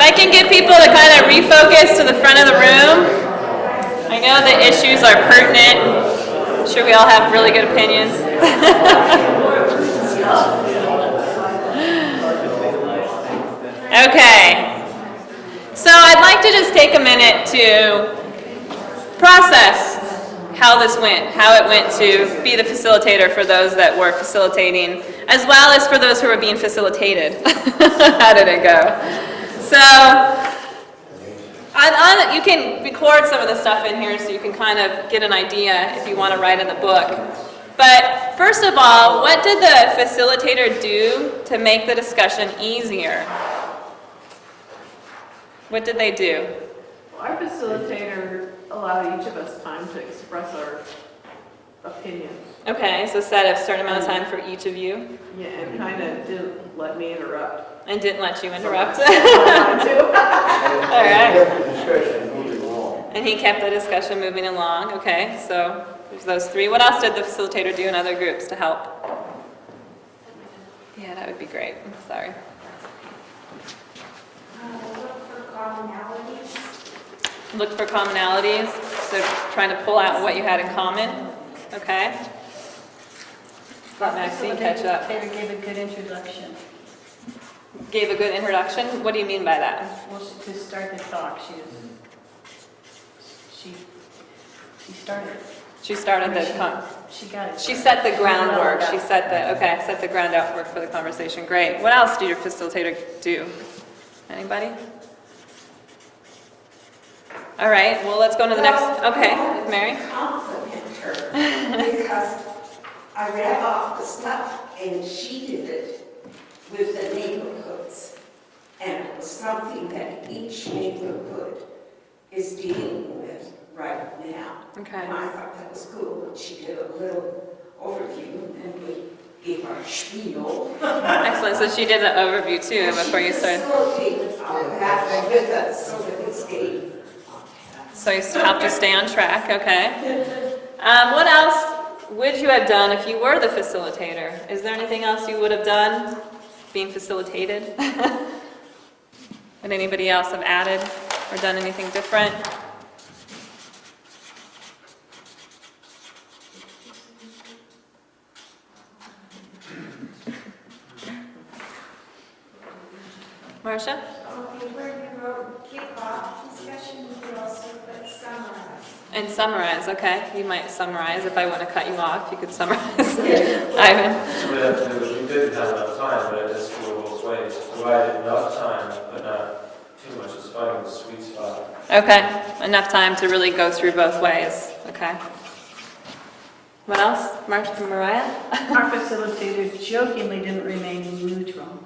I can get people to kind of refocus to the front of the room. I know the issues are pertinent. I'm sure we all have really good opinions. Okay. So I'd like to just take a minute to process how this went, how it went to be the facilitator for those that were facilitating, as well as for those who were being facilitated. How did it go? So, you can record some of the stuff in here so you can kind of get an idea if you want to write in the book. But first of all, what did the facilitator do to make the discussion easier? What did they do? Our facilitator allowed each of us time to express our opinions. Okay, so set a certain amount of time for each of you. Yeah, and kind of didn't let me interrupt. And didn't let you interrupt. All right. And he kept the discussion moving along. Okay, so there's those three. What else did the facilitator do in other groups to help? Yeah, that would be great. I'm sorry. Look for commonalities. So trying to pull out what you had in common. Okay. Let Maxine catch up. They gave a good introduction. Gave a good introduction? What do you mean by that? Well, to start the talk, she started. She started the She got it. She set the groundwork. She set the groundwork for the conversation. Great. What else did your facilitator do? Anybody? All right. Well, let's go to the next. Okay, Mary. Compliment her because I read off the stuff and she did it with the neighborhoods, and it was something that each neighborhood is dealing with right now. Okay. And I thought that was cool. She did a little overview and we gave our spiel. Excellent. So she did an overview too before you started. She facilitated that with us so that we stayed. So you helped you stay on track. Okay. What else would you have done if you were the facilitator? Is there anything else you would have done being facilitated? Would anybody else have added or done anything different? Marcia? Okay, where you wrote kick-off discussion, you could also put summarize. And summarize, okay. You might summarize. If I want to cut you off, you could summarize. Ivan? We didn't have enough time, but it just flew both ways. Provided enough time, but not too much. It's finding the sweet spot. Okay. Enough time to really go through both ways. Okay. What else? Mariah? Our facilitator jokingly didn't remain neutral.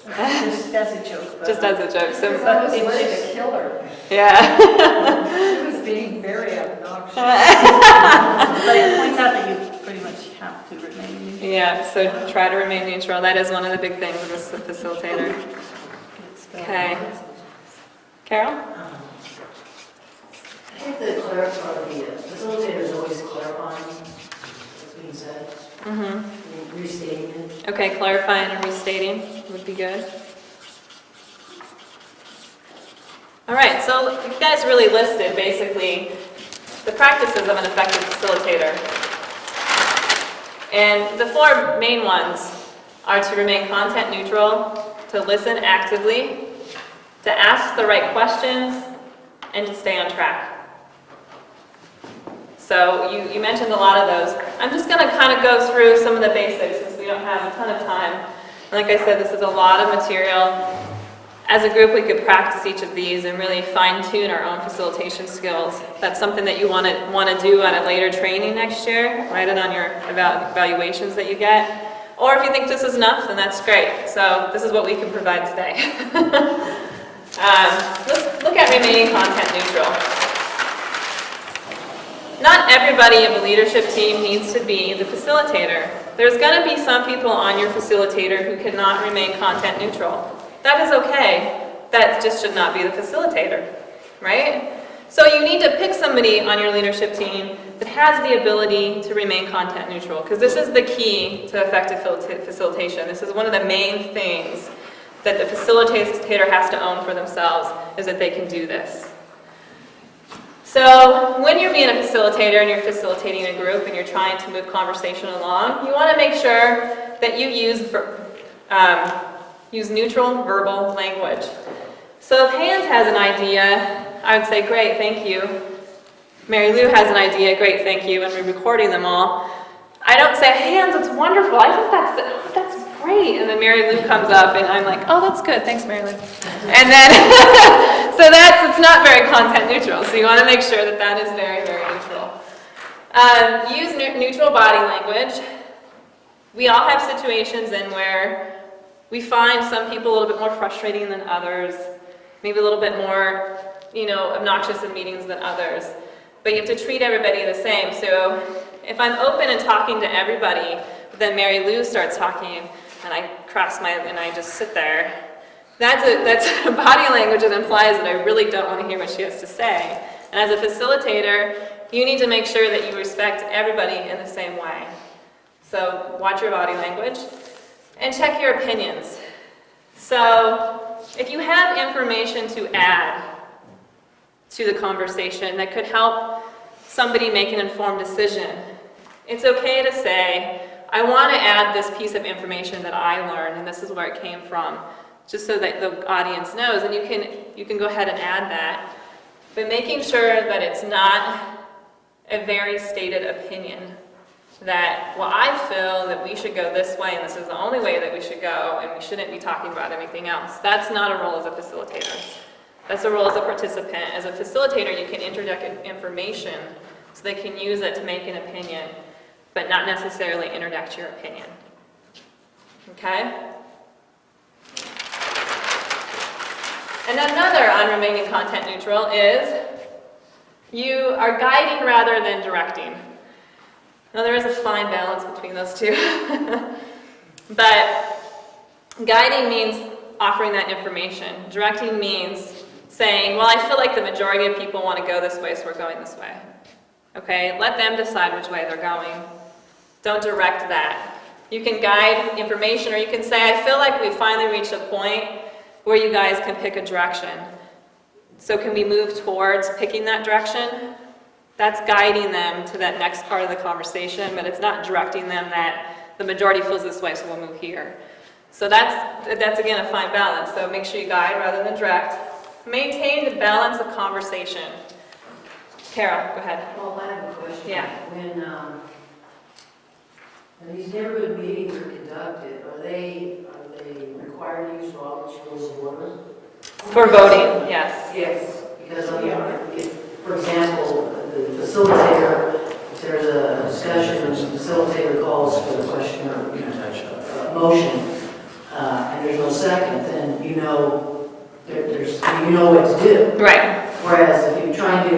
Just as a joke. Just as a joke. So, But it just killed her. yeah. She was being very obnoxious. But it points out that you pretty much have to remain neutral. Yeah, so try to remain neutral. That is one of the big things of this facilitator. Okay. Carol? I think the facilitator is always clarifying what's being said, Mm-hmm. and restating it. Okay, clarifying and restating would be good. All right, so you guys really listed basically the practices of an effective facilitator. And the four main ones are to remain content neutral, to listen actively, to ask the right questions, and to stay on track. So you mentioned a lot of those. I'm just going to kind of go through some of the basics since we don't have a ton of time. Like I said, this is a lot of material. As a group, we could practice each of these and really fine-tune our own facilitation skills. That's something that you want to do on a later training next year. Write it on your evaluations that you get. Or if you think this is enough, then that's great. So this is what we can provide today. Let's look at remaining content neutral. Not everybody in the leadership team needs to be the facilitator. There's going to be some people on your facilitator who cannot remain content neutral. That is okay. That just should not be the facilitator, right? So you need to pick somebody on your leadership team that has the ability to remain content neutral, because this is the key to effective facilitation. This is one of the main things that the facilitator has to own for themselves is that they can do this. So when you're being a facilitator and you're facilitating a group and you're trying to move conversation along, you want to make sure that you use neutral verbal language. So if Hans has an idea, I would say, great, thank you. Mary Lou has an idea, great, thank you, and we're recording them all. I don't say, Hans, it's wonderful, I think that's great. And then Mary Lou comes up and I'm like, oh, that's good, thanks, Mary Lou. And then, so it's not very content neutral. So you want to make sure that that is very, very neutral. Use neutral body language. We all have situations in where we find some people a little bit more frustrating than others, maybe a little bit more, obnoxious in meetings than others. But you have to treat everybody the same. So if I'm open and talking to everybody, but then Mary Lou starts talking, and I and I just sit there, that's a body language that implies that I really don't want to hear what she has to say. And as a facilitator, you need to make sure that you respect everybody in the same way. So watch your body language and check your opinions. So if you have information to add to the conversation that could help somebody make an informed decision, it's okay to say, I want to add this piece of information that I learned, and this is where it came from, just so that the audience knows, and you can go ahead and add that, but making sure that it's not a very stated opinion, that, well, I feel that we should go this way, and this is the only way that we should go, and we shouldn't be talking about anything else. That's not a role as a facilitator. That's a role as a participant. As a facilitator, you can interject information so they can use it to make an opinion, but not necessarily interject your opinion. Okay? And another on remaining content neutral is you are guiding rather than directing. Now there is a fine balance between those two. But guiding means offering that information. Directing means saying, well, I feel like the majority of people want to go this way, so we're going this way. Okay? Let them decide which way they're going. Don't direct that. You can guide information, or you can say, I feel like we finally reached a point where you guys can pick a direction. So can we move towards picking that direction? That's guiding them to that next part of the conversation, but it's not directing them that the majority feels this way, so we'll move here. So that's again a fine balance. So make sure you guide rather than direct. Maintain the balance of conversation. Kara, go ahead. Well, I have a question. Yeah. When these neighborhood meetings are conducted, are they required to use Robert's Rules of Order? For voting, yes. Yes, because if, for example, the facilitator, if there's a discussion and the facilitator calls for the question or motion, and there's no second, then you know what to do. Right. Whereas if you're trying to,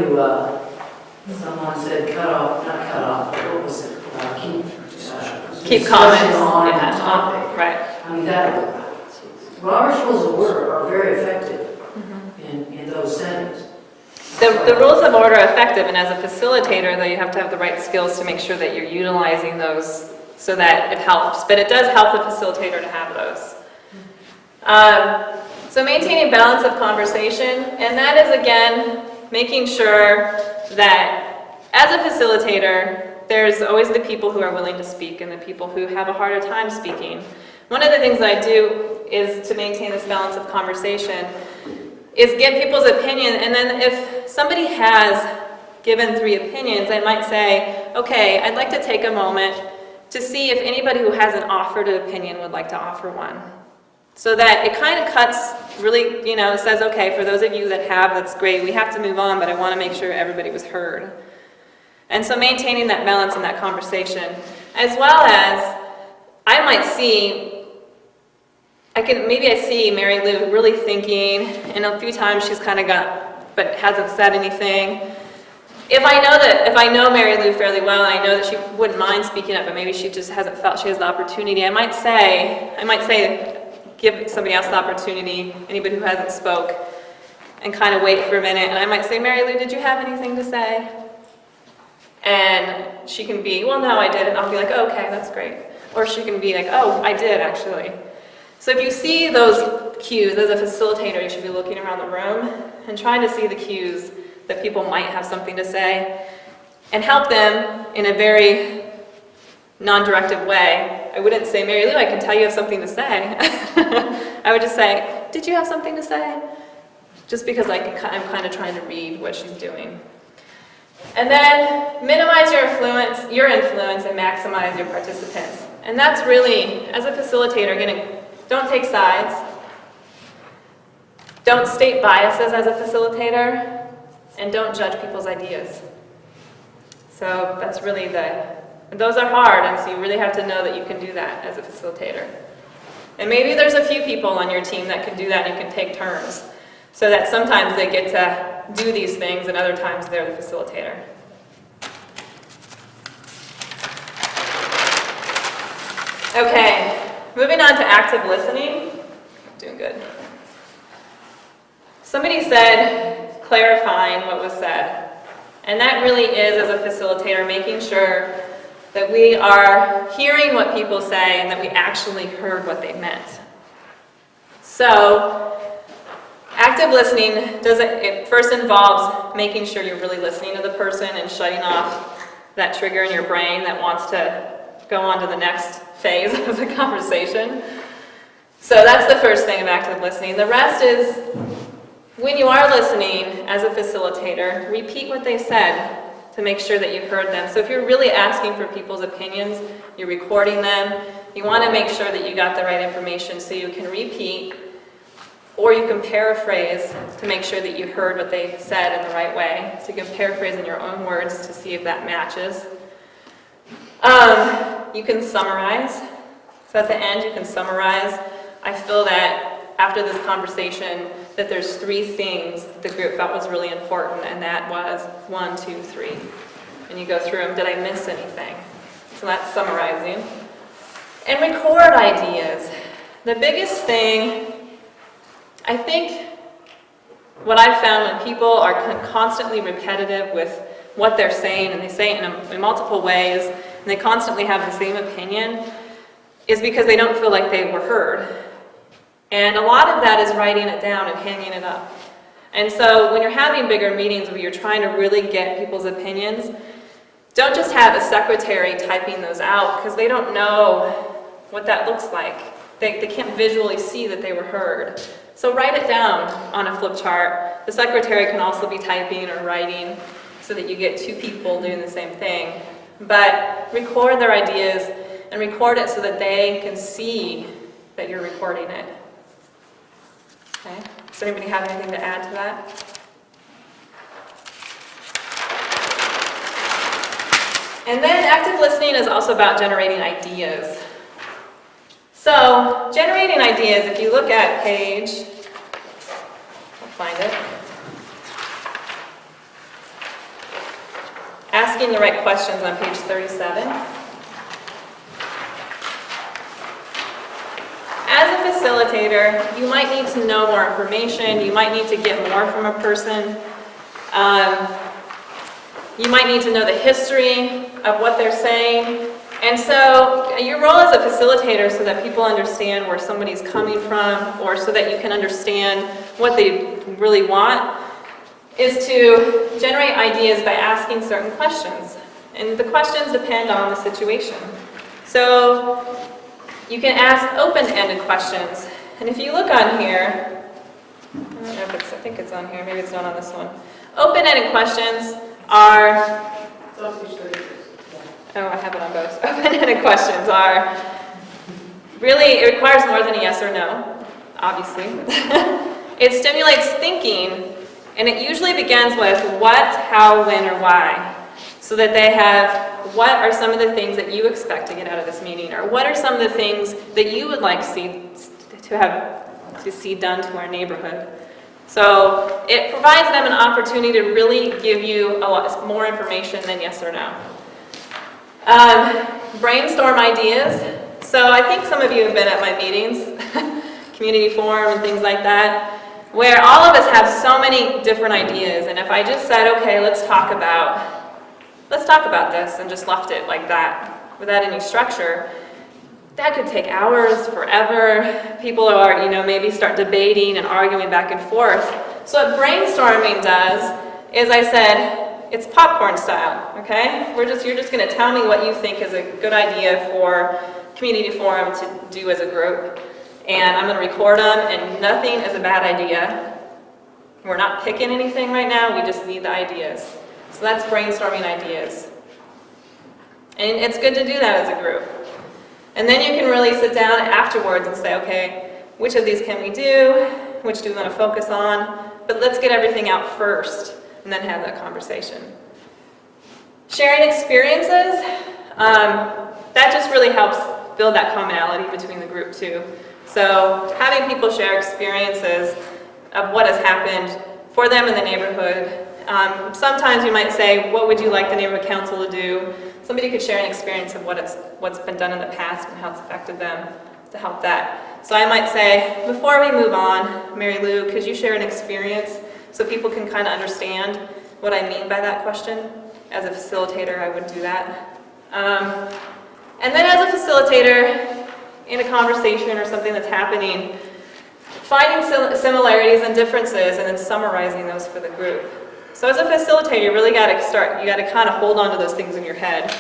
someone said cut off, what was it? Keep discussion comments on the yeah. topic. Right. I mean, Robert's Rules of Order are very effective in those settings. The rules of order are effective, and as a facilitator, though, you have to have the right skills to make sure that you're utilizing those so that it helps. But it does help the facilitator to have those. So maintaining balance of conversation, and that is, again, making sure that as a facilitator, there's always the people who are willing to speak and the people who have a harder time speaking. One of the things that I do is to maintain this balance of conversation is get people's opinion, and then if somebody has given 3 opinions, I might say, okay, I'd like to take a moment to see if anybody who hasn't offered an opinion would like to offer one. So that it kind of cuts, really, says, okay, for those of you that have, that's great, we have to move on, but I want to make sure everybody was heard. And so maintaining that balance in that conversation, as well as, I might see, maybe I see Mary Lou really thinking, and a few times she's kind of but hasn't said anything. If I know Mary Lou fairly well, and I know that she wouldn't mind speaking up, but maybe she just hasn't felt she has the opportunity, I might say, give somebody else the opportunity, anybody who hasn't spoke, and kind of wait for a minute, and I might say, Mary Lou, did you have anything to say? And she can be, well, no, I didn't. I'll be like, oh, okay, that's great. Or she can be like, oh, I did, actually. So if you see those cues, as a facilitator, you should be looking around the room and trying to see the cues that people might have something to say and help them in a very non-directive way. I wouldn't say, Mary Lou, I can tell you have something to say. I would just say, did you have something to say? Just because I'm kind of trying to read what she's doing. And then minimize your influence and maximize your participants. And that's really, as a facilitator, again, don't take sides. Don't state biases as a facilitator, and don't judge people's ideas. So that's really those are hard, and so you really have to know that you can do that as a facilitator. And maybe there's a few people on your team that can do that and you can take turns, so that sometimes they get to do these things and other times they're the facilitator. Okay, moving on to active listening. Doing good. Somebody said clarifying what was said. And that really is, as a facilitator, making sure that we are hearing what people say and that we actually heard what they meant. So, active listening it first involves making sure you're really listening to the person and shutting off that trigger in your brain that wants to go on to the next phase of the conversation. So that's the first thing of active listening. The rest is, when you are listening as a facilitator, repeat what they said to make sure that you heard them. So if you're really asking for people's opinions, you're recording them, you want to make sure that you got the right information so you can repeat, or you can paraphrase to make sure that you heard what they said in the right way. So you can paraphrase in your own words to see if that matches. You can summarize. So at the end, you can summarize. I feel that after this conversation, that there's 3 things the group felt was really important, and that was 1, 2, 3. And you go through them. Did I miss anything? So that's summarizing. And record ideas. The biggest thing, I think, what I've found when people are constantly repetitive with what they're saying, and they say it in multiple ways, and they constantly have the same opinion, is because they don't feel like they were heard. And a lot of that is writing it down and hanging it up. And so when you're having bigger meetings where you're trying to really get people's opinions, don't just have a secretary typing those out, because they don't know what that looks like. They can't visually see that they were heard. So write it down on a flip chart. The secretary can also be typing or writing so that you get 2 people doing the same thing. But record their ideas and record it so that they can see that you're recording it. Okay. Does anybody have anything to add to that? And then active listening is also about generating ideas. So, generating ideas, if you look at page, I'll find it. Asking the right questions on page 37. As a facilitator, you might need to know more information, you might need to get more from a person, you might need to know the history of what they're saying. And so your role as a facilitator, so that people understand where somebody's coming from, or so that you can understand what they really want, is to generate ideas by asking certain questions. And the questions depend on the situation. So you can ask open-ended questions. And if you look on here, I don't know if I think it's on here, maybe it's not on this one. Open-ended questions are, oh, I have it on both. Open-ended questions are, really, it requires more than a yes or no, obviously. It stimulates thinking, and it usually begins with what, how, when, or why. So that they have, what are some of the things that you expect to get out of this meeting? Or what are some of the things that you would like to see done to our neighborhood? So it provides them an opportunity to really give you a lot more information than yes or no. Brainstorm ideas. So I think some of you have been at my meetings, community forum and things like that, where all of us have so many different ideas. And if I just said, okay, let's talk about this, and just left it like that, without any structure, that could take hours, forever. People are, maybe start debating and arguing back and forth. So what brainstorming does is, I said, it's popcorn style, okay? You're just gonna tell me what you think is a good idea for community forum to do as a group. And I'm gonna record them, and nothing is a bad idea. We're not picking anything right now, we just need the ideas. So that's brainstorming ideas. And it's good to do that as a group. And then you can really sit down afterwards and say, okay, which of these can we do? Which do we want to focus on? But let's get everything out first, and then have that conversation. Sharing experiences, that just really helps build that commonality between the group too. So having people share experiences of what has happened for them in the neighborhood. Sometimes you might say, what would you like the neighborhood council to do? Somebody could share an experience of what's been done in the past and how it's affected them to help that. So I might say, before we move on, Mary Lou, could you share an experience so people can kind of understand what I mean by that question? As a facilitator, I would do that. And then as a facilitator, in a conversation or something that's happening, finding similarities and differences and then summarizing those for the group. So as a facilitator, you really got to kind of hold on to those things in your head.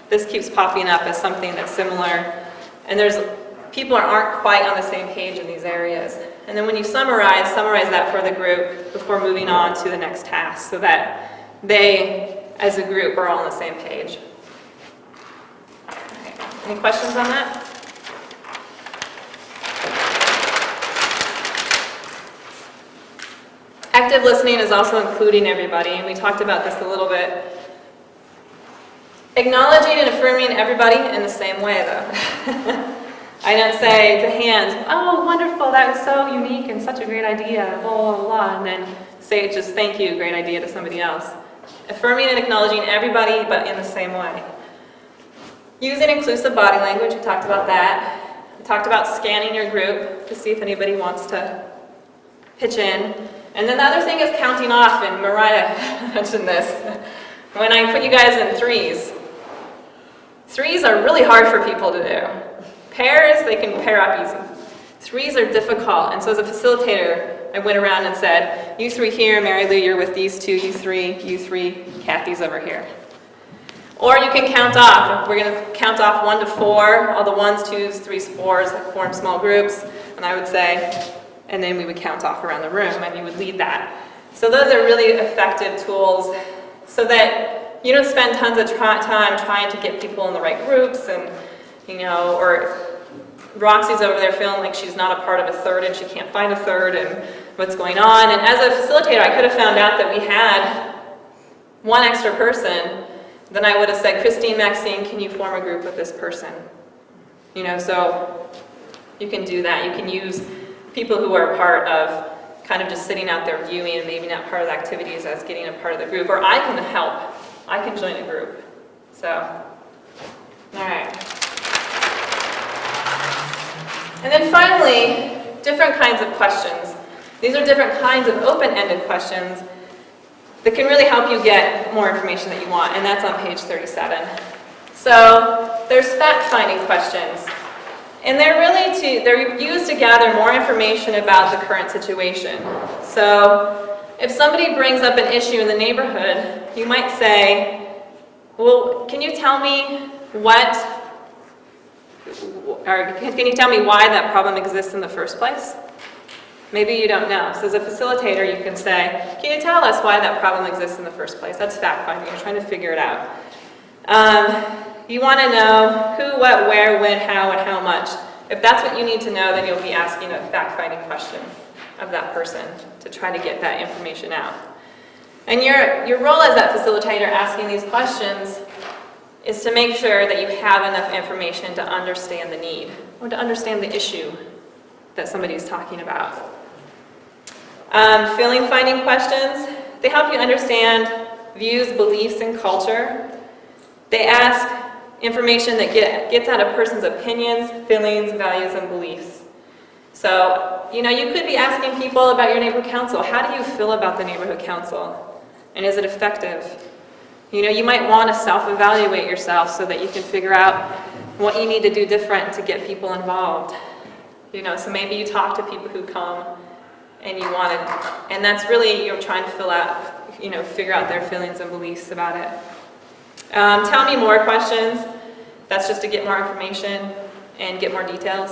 This keeps popping up as something that's similar, and people aren't quite on the same page in these areas. And then when you summarize that for the group before moving on to the next task, so that they, as a group, are all on the same page. Okay. Any questions on that? Active listening is also including everybody, and we talked about this a little bit. Acknowledging and affirming everybody in the same way, though. I don't say to hands, oh, wonderful, that was so unique and such a great idea, blah, blah, blah, and then say just thank you, great idea to somebody else. Affirming and acknowledging everybody, but in the same way. Using inclusive body language, we talked about that. We talked about scanning your group to see if anybody wants to pitch in. And then the other thing is counting off, and Mariah mentioned this. When I put you guys in threes, threes are really hard for people to do. Pairs, they can pair up easy. Threes are difficult, and so as a facilitator, I went around and said, you three here, Mary Lou, you're with these two, you three, Kathy's over here. Or you can count off. We're going to count off 1 to 4, all the 1s, 2s, 3s, 4s, form small groups, and I would say, and then we would count off around the room, and you would lead that. So those are really effective tools so that you don't spend tons of time trying to get people in the right groups, and, or Roxy's over there feeling like she's not a part of a third and she can't find a third and what's going on. And as a facilitator, I could have found out that we had one extra person. Then I would have said, Christine, Maxine, can you form a group with this person? So you can do that. You can use people who are part of kind of just sitting out there viewing and maybe not part of the activities as getting a part of the group. Or I can help. I can join a group. So, all right. And then finally, different kinds of questions. These are different kinds of open-ended questions that can really help you get more information that you want, and that's on page 37. So there's fact-finding questions, and they're used to gather more information about the current situation. So if somebody brings up an issue in the neighborhood, you might say, well, can you tell me can you tell me why that problem exists in the first place? Maybe you don't know. So as a facilitator, you can say, can you tell us why that problem exists in the first place? That's fact-finding. You're trying to figure it out. You want to know who, what, where, when, how, and how much. If that's what you need to know, then you'll be asking a fact-finding question of that person to try to get that information out. And your role as that facilitator asking these questions is to make sure that you have enough information to understand the need or to understand the issue that somebody is talking about. Feeling finding questions, they help you understand views, beliefs, and culture. They ask information that gets at a person's opinions, feelings, values, and beliefs. So, you could be asking people about your neighborhood council. How do you feel about the neighborhood council? And is it effective? You might want to self-evaluate yourself so that you can figure out, what you need to do different to get people involved. So maybe you talk to people who come and you want to, and that's really, you're trying to figure out their feelings and beliefs about it. Tell me more questions. That's just to get more information and get more details.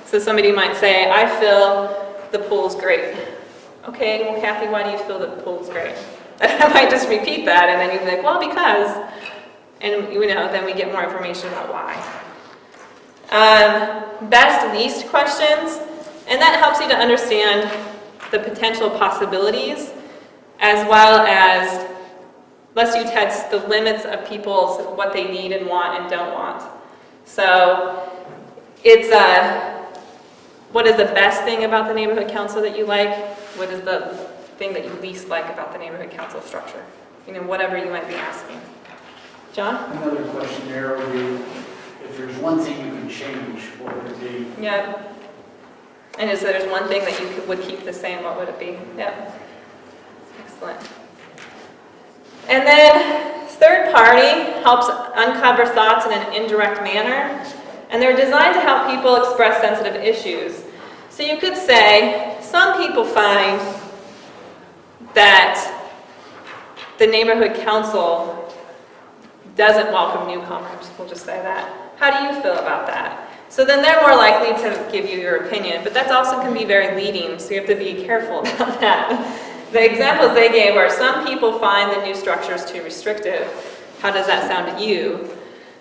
So somebody might say, I feel the pool's great. Okay, well, Kathy, why do you feel that the pool's great? I might just repeat that, and then you'd be like, well, because, and then we get more information about why. Best least questions, and that helps you to understand the potential possibilities, as well as lets you test the limits of people's what they need and want and don't want. So it's what is the best thing about the neighborhood council that you like? What is the thing that you least like about the neighborhood council structure? Whatever you might be asking. John? Another question there would be, if there's one thing you can change, what would it be? Yeah. And if there's one thing that you would keep the same, what would it be? Yeah. Excellent. And then third party helps uncover thoughts in an indirect manner, and they're designed to help people express sensitive issues. So you could say, some people find that the neighborhood council doesn't welcome newcomers, we'll just say that. How do you feel about that? So then they're more likely to give you your opinion, but that also can be very leading, so you have to be careful about that. The examples they gave are some people find the new structures too restrictive. How does that sound to you?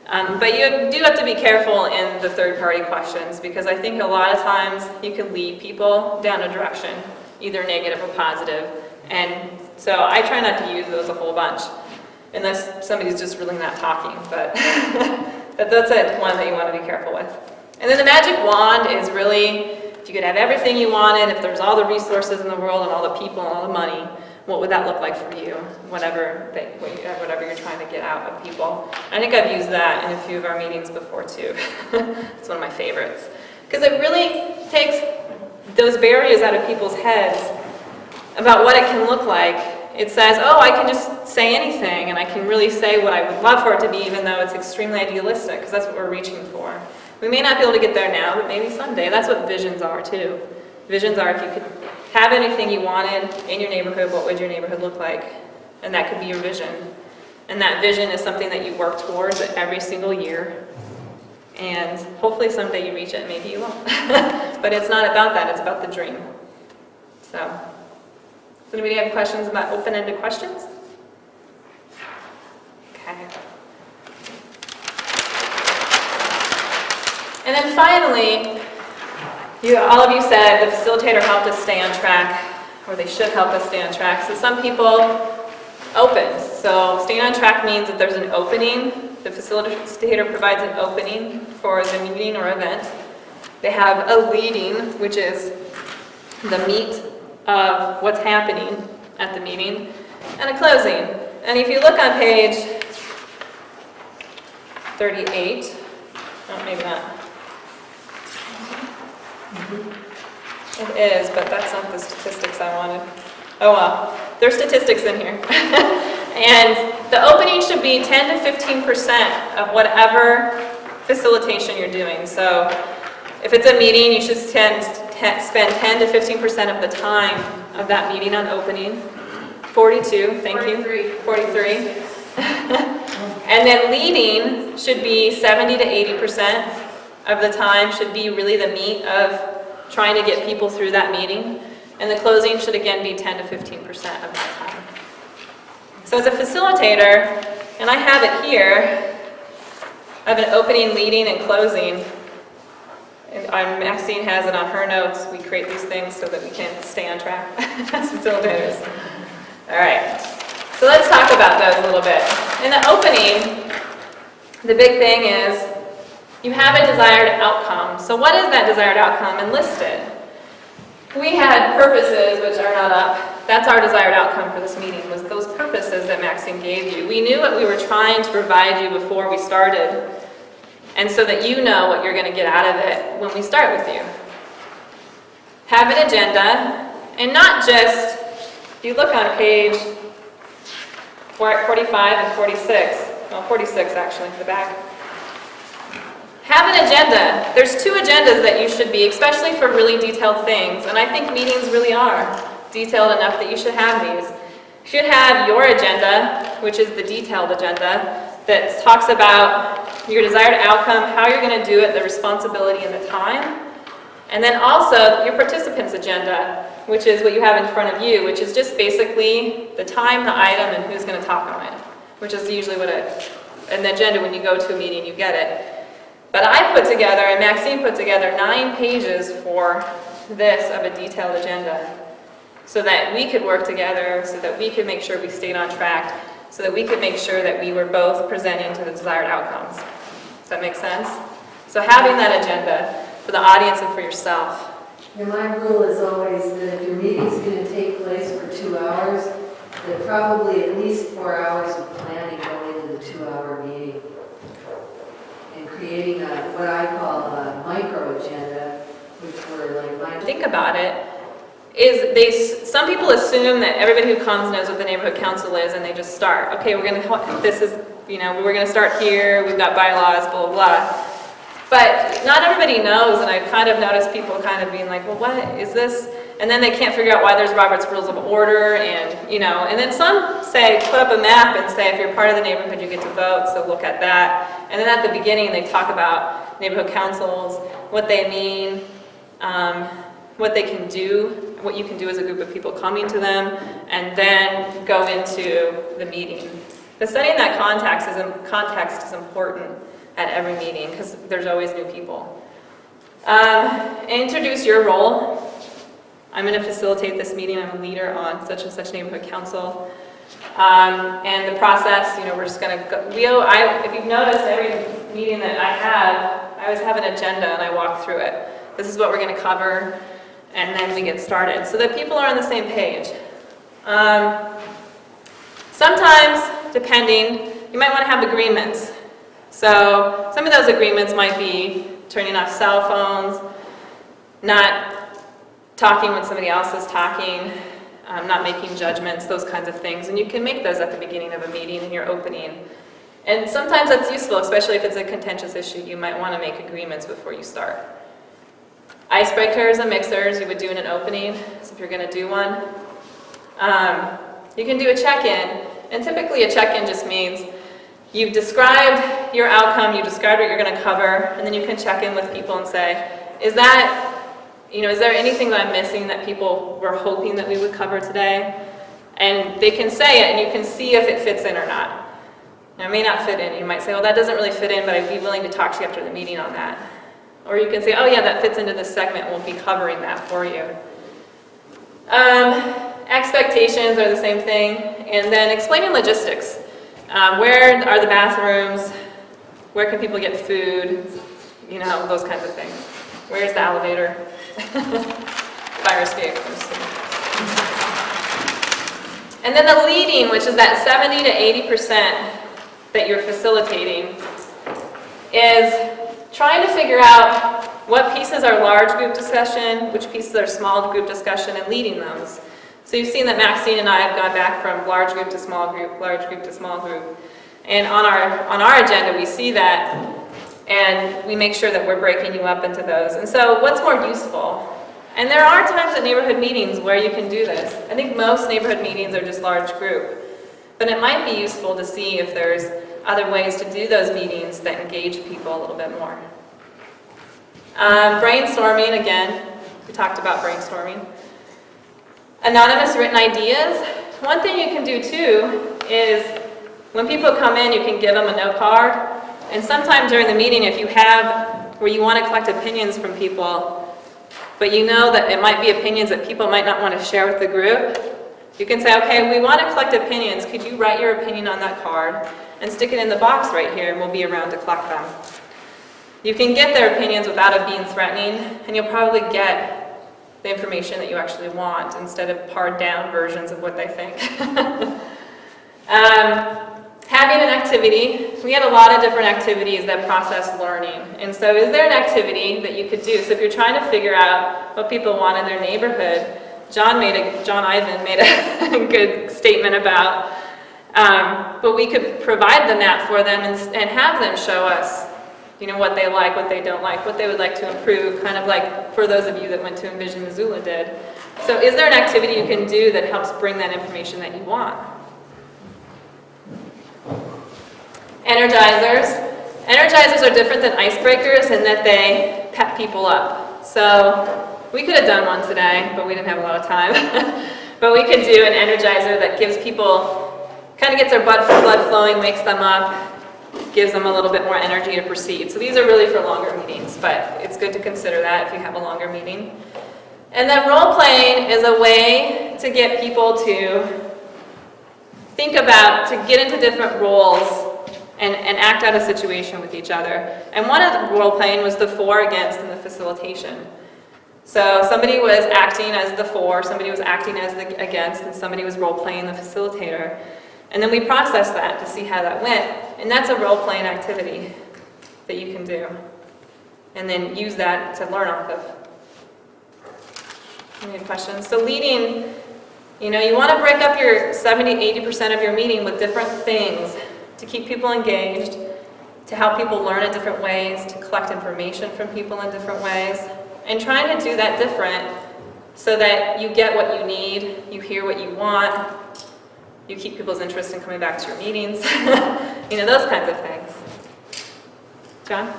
But you do have to be careful in the third-party questions, because I think a lot of times you can lead people down a direction, either negative or positive. And so I try not to use those a whole bunch, unless somebody's just really not talking. But that's one that you want to be careful with. And then the magic wand is really, if you could have everything you wanted, if there's all the resources in the world and all the people and all the money, what would that look like for you? Whatever you're trying to get out of people. I think I've used that in a few of our meetings before too. It's one of my favorites. Because it really takes those barriers out of people's heads about what it can look like. It says, oh, I can just say anything, and I can really say what I would love for it to be, even though it's extremely idealistic, because that's what we're reaching for. We may not be able to get there now, but maybe someday. That's what visions are too. Visions are, if you could have anything you wanted in your neighborhood, what would your neighborhood look like? And that could be your vision. And that vision is something that you work towards every single year. And hopefully someday you reach it, maybe you won't. But it's not about that, it's about the dream. So, does anybody have questions about open-ended questions? Okay. And then finally, all of you said the facilitator helped us stay on track, or they should help us stay on track. So some people open. So staying on track means that there's an opening. The facilitator provides an opening for the meeting or event. They have a leading, which is the meat of what's happening at the meeting, and a closing. And if you look on page 38, oh, maybe not. It is, but that's not the statistics I wanted. Oh well, there's statistics in here. And the opening should be 10 to 15% of whatever facilitation you're doing. So if it's a meeting, you should spend 10 to 15% of the time of that meeting on opening. 42, thank 43. you. 43. And then leading should be 70 to 80% of the time, should be really the meat of trying to get people through that meeting. And the closing should again be 10 to 15% of that time. So as a facilitator, and I have it here, I have an opening, leading, and closing. And Maxine has it on her notes. We create these things so that we can stay on track as facilitators. All right, so let's talk about those a little bit. In the opening, the big thing is you have a desired outcome. So what is that desired outcome? And list it. We had purposes, which are not up. That's our desired outcome for this meeting, was those purposes that Maxine gave you. We knew what we were trying to provide you before we started, and so that you know what you're going to get out of it when we start with you. Have an agenda, and not just, if you look on page, we're at 45 and 46, well 46 actually, the back. Have an agenda. There's 2 agendas that you should be, especially for really detailed things, and I think meetings really are detailed enough that you should have these. You should have your agenda, which is the detailed agenda, that talks about your desired outcome, how you're going to do it, the responsibility and the time. And then also your participants' agenda, which is what you have in front of you, which is just basically the time, the item, and who's going to talk on it, which is usually what an agenda, when you go to a meeting, you get it. But I put together, and Maxine put together, 9 pages for this of a detailed agenda, so that we could work together, so that we could make sure we stayed on track, so that we could make sure that we were both presenting to the desired outcomes. Does that make sense? So having that agenda for the audience and for yourself. And my rule is always that if your meeting's going to take place for 2 hours, that probably at least 4 hours of planning go into the 2-hour meeting. And creating what I call a micro agenda, which were like my... Think about it, some people assume that everybody who comes knows what the neighborhood council is, and they just start. Okay, we're going to start here, we've got bylaws, blah, blah, blah. But not everybody knows, and I've kind of noticed people kind of being like, well, what is this? And then they can't figure out why there's Robert's Rules of Order, and then some say, put up a map and say, if you're part of the neighborhood, you get to vote, so look at that. And then at the beginning, they talk about neighborhood councils, what they mean, what they can do, what you can do as a group of people coming to them, and then go into the meeting. But setting that context is important at every meeting, because there's always new people. Introduce your role. I'm going to facilitate this meeting. I'm a leader on such and such neighborhood council. And the process, we're just going to go. If you've noticed, every meeting that I always have an agenda and I walk through it. This is what we're going to cover, and then we get started so that people are on the same page. Sometimes, depending, you might want to have agreements. So some of those agreements might be turning off cell phones, not talking when somebody else is talking, not making judgments, those kinds of things. And you can make those at the beginning of a meeting in your opening. And sometimes that's useful, especially if it's a contentious issue. You might want to make agreements before you start. Icebreakers and mixers you would do in an opening, so if you're going to do one. You can do a check-in, and typically a check-in just means you've described your outcome, you described what you're going to cover, and then you can check in with people and say, is there anything that I'm missing that people were hoping that we would cover today? And they can say it, and you can see if it fits in or not. Now, it may not fit in. You might say, well, that doesn't really fit in, but I'd be willing to talk to you after the meeting on that. Or you can say, oh yeah, that fits into this segment, we'll be covering that for you. Expectations are the same thing, and then explaining logistics. Where are the bathrooms? Where can people get food? Those kinds of things. Where's the elevator? Fire escape. And then the leading, which is that 70 to 80% that you're facilitating, is trying to figure out what pieces are large group discussion, which pieces are small group discussion, and leading those. So you've seen that Maxine and I have gone back from large group to small group, large group to small group. And on our agenda, we see that, and we make sure that we're breaking you up into those. And so what's more useful? And there are times at neighborhood meetings where you can do this. I think most neighborhood meetings are just large group. But it might be useful to see if there's other ways to do those meetings that engage people a little bit more. Brainstorming, again, we talked about brainstorming. Anonymous written ideas. One thing you can do too is when people come in, you can give them a note card. And sometime during the meeting, if you have where you want to collect opinions from people, but you know that it might be opinions that people might not want to share with the group, you can say, okay, we want to collect opinions. Could you write your opinion on that card and stick it in the box right here, and we'll be around to collect them. You can get their opinions without it being threatening, and you'll probably get the information that you actually want instead of pared down versions of what they think. Having an activity. We had a lot of different activities that process learning. And so is there an activity that you could do? So if you're trying to figure out what people want in their neighborhood, John Ivan made a good statement about, but we could provide the map for them and have them show us, you know, what they like, what they don't like, what they would like to improve, kind of like for those of you that went to Envision Missoula did. So is there an activity you can do that helps bring that information that you want? Energizers. Energizers are different than icebreakers in that they pep people up. So we could have done one today, but we didn't have a lot of time. But we could do an energizer that gives people, kind of gets their blood flowing, wakes them up, gives them a little bit more energy to proceed. So these are really for longer meetings, but it's good to consider that if you have a longer meeting. And then role playing is a way to get people to think about, to get into different roles and act out a situation with each other. And one of the role playing was the for, against, and the facilitation. So somebody was acting as the for, somebody was acting as the against, and somebody was role playing the facilitator. And then we processed that to see how that went. And that's a role playing activity that you can do. And then use that to learn off of. Any questions? So leading, you know, you want to break up your 70-80% of your meeting with different things to keep people engaged, to help people learn in different ways, to collect information from people in different ways, and trying to do that different so that you get what you need, you hear what you want, you keep people's interest in coming back to your meetings, you know, those kinds of things. John?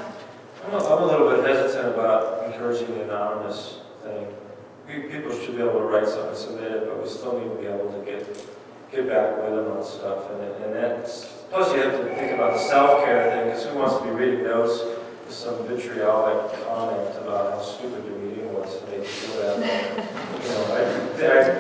I'm a little bit hesitant about encouraging the anonymous thing. People should be able to write something, submit it, but we still need to be able to get back with them on stuff. And that's, plus you have to think about the self-care thing, because who wants to be reading notes with some vitriolic comment about how stupid your meeting was to make you feel that way. You know,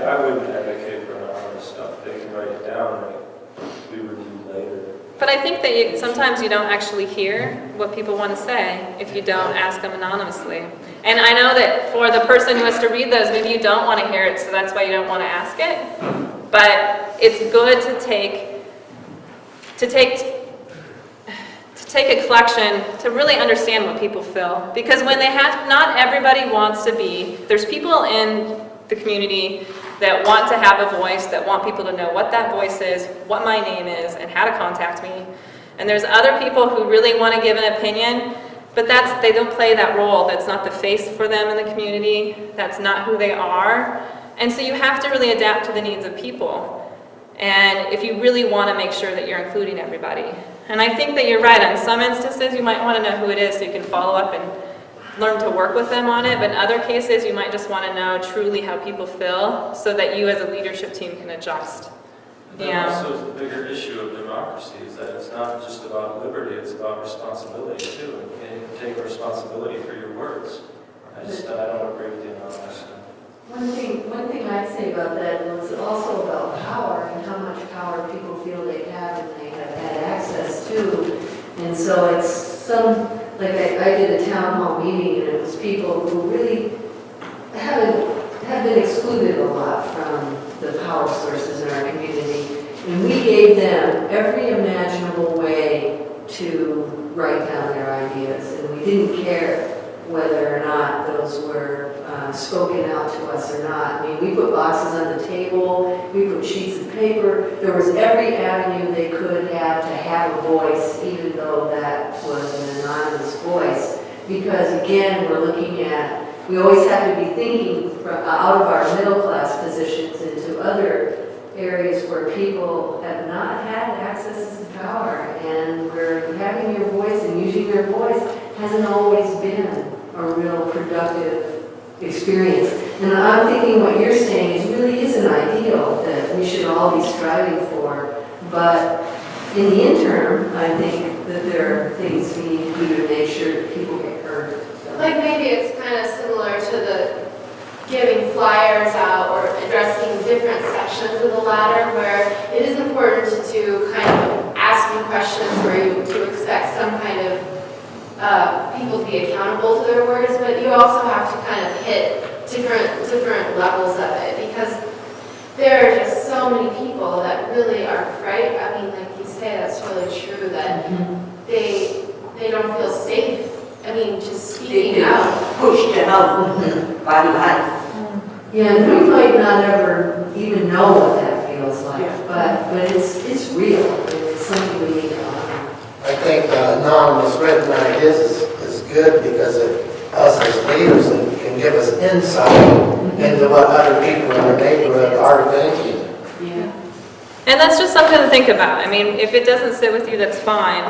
I wouldn't advocate for anonymous stuff. They can write it down and be reviewed later. But I think that sometimes you don't actually hear what people want to say if you don't ask them anonymously. And I know that for the person who has to read those, maybe you don't want to hear it, so that's why you don't want to ask it. But it's good to take a collection to really understand what people feel. Because when they have, not everybody wants to be, there's people in the community that want to have a voice, that want people to know what that voice is, what my name is, and how to contact me. And there's other people who really want to give an opinion, but they don't play that role. That's not the face for them in the community. That's not who they are. And so you have to really adapt to the needs of people. And if you really want to make sure that you're including everybody. And I think that you're right. On some instances, you might want to know who it is so you can follow up and learn to work with them on it. But in other cases, you might just want to know truly how people feel so that you as a leadership team can adjust. That also is the bigger issue of democracy, is that it's not just about liberty, it's about responsibility too. And you take responsibility for your words. I don't agree with the anonymous stuff. One thing I'd say about that was also about power and how much power people feel they have and they have had access to. And so it's like I did a town hall meeting and it was people who really have been excluded a lot from the power sources in our community. And we gave them every imaginable way to write down their ideas. And we didn't care whether or not those were spoken out to us or not. I mean, we put boxes on the table, we put sheets of paper. There was every avenue they could have to have a voice, even though that was an anonymous voice. Because again, we always have to be thinking out of our middle class positions into other areas where people have not had access to power, and where having your voice and using your voice hasn't always been a real productive experience. And I'm thinking what you're saying really is an ideal that we should all be striving for. But in the interim, I think that there are things we need to do to make sure that people get heard. So. Like maybe it's kind of similar to the giving flyers out or addressing different sections of the ladder, where it is important to kind of ask you questions where you to expect some kind of people to be accountable to their words, but you also have to kind of hit different levels of it, because there are just so many people that really are frightened. I mean, like you say, that's really true, that they don't feel safe. I mean, just speaking out. Pushed to help by life. Yeah, and we might not ever even know what that feels like, but it's real. It's something we need to honor. I think think anonymous written ideas is good because us as leaders can give us insight into what other people in the neighborhood are thinking. Yeah. And that's just something to think about. I mean, if it doesn't sit with you, that's fine.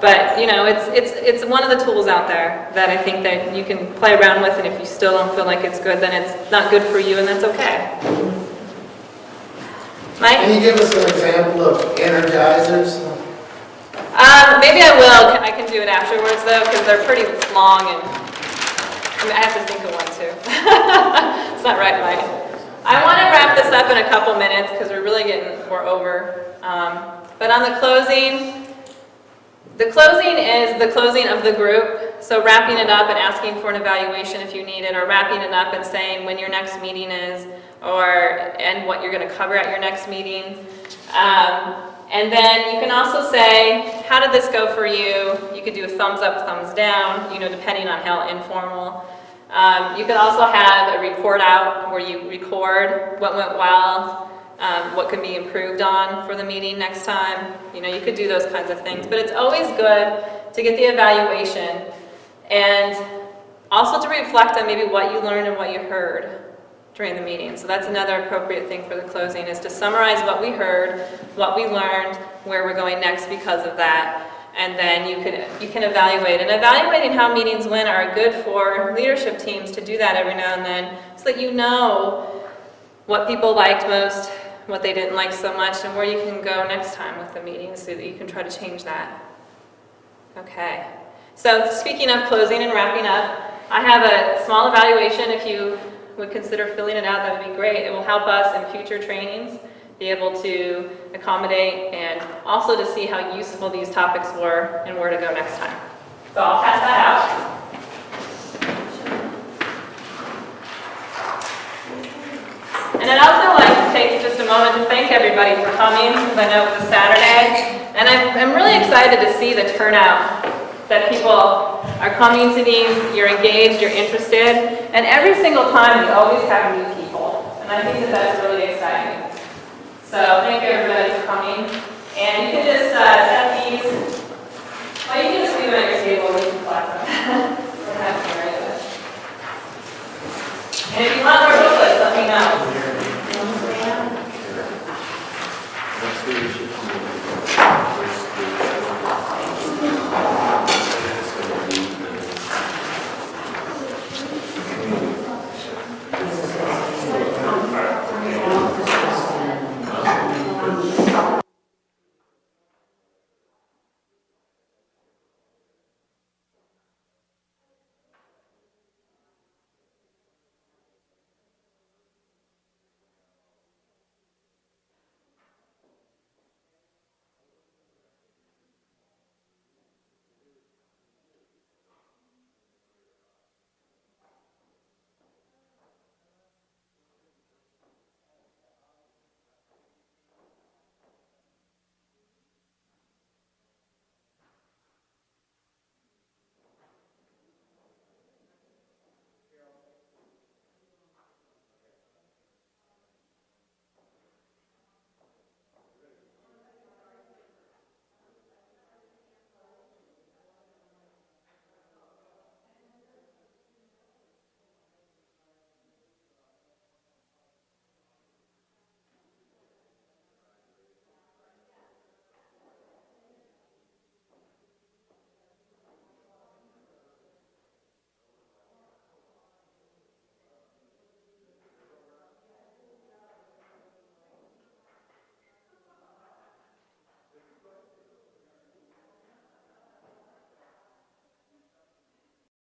But, you know, it's one of the tools out there that I think that you can play around with, and if you still don't feel like it's good, then it's not good for you, and that's okay. Mike? Can you give us an example of energizers? Maybe I will. I can do it afterwards, though, because they're pretty long, and I mean, I have to think of one, too. It's not right, Mike. I want to wrap this up in a couple minutes, because we're over. But on the closing is the closing of the group. So wrapping it up and asking for an evaluation if you need it, or wrapping it up and saying when your next meeting is, and what you're going to cover at your next meeting. And then you can also say, how did this go for you? You could do a thumbs up, thumbs down, you know, depending on how informal. You could also have a report out where you record what went well, what could be improved on for the meeting next time. You know, you could do those kinds of things. But it's always good to get the evaluation and also to reflect on maybe what you learned and what you heard during the meeting. So that's another appropriate thing for the closing, is to summarize what we heard, what we learned, where we're going next because of that. And then you can evaluate. And evaluating how meetings went are good for leadership teams to do that every now and then, so that you know what people liked most, what they didn't like so much, and where you can go next time with the meeting so that you can try to change that. Okay. So speaking of closing and wrapping up, I have a small evaluation. If you would consider filling it out, that would be great. It will help us in future trainings be able to accommodate and also to see how useful these topics were and where to go next time. So I'll pass that out. And I'd also like to take just a moment to thank everybody for coming, because I know it was a Saturday. And I'm really excited to see the turnout, that people are coming to these, you're engaged, you're interested, and every single time we always have new people. And I think that that's really exciting. So thank you everybody for coming. And you can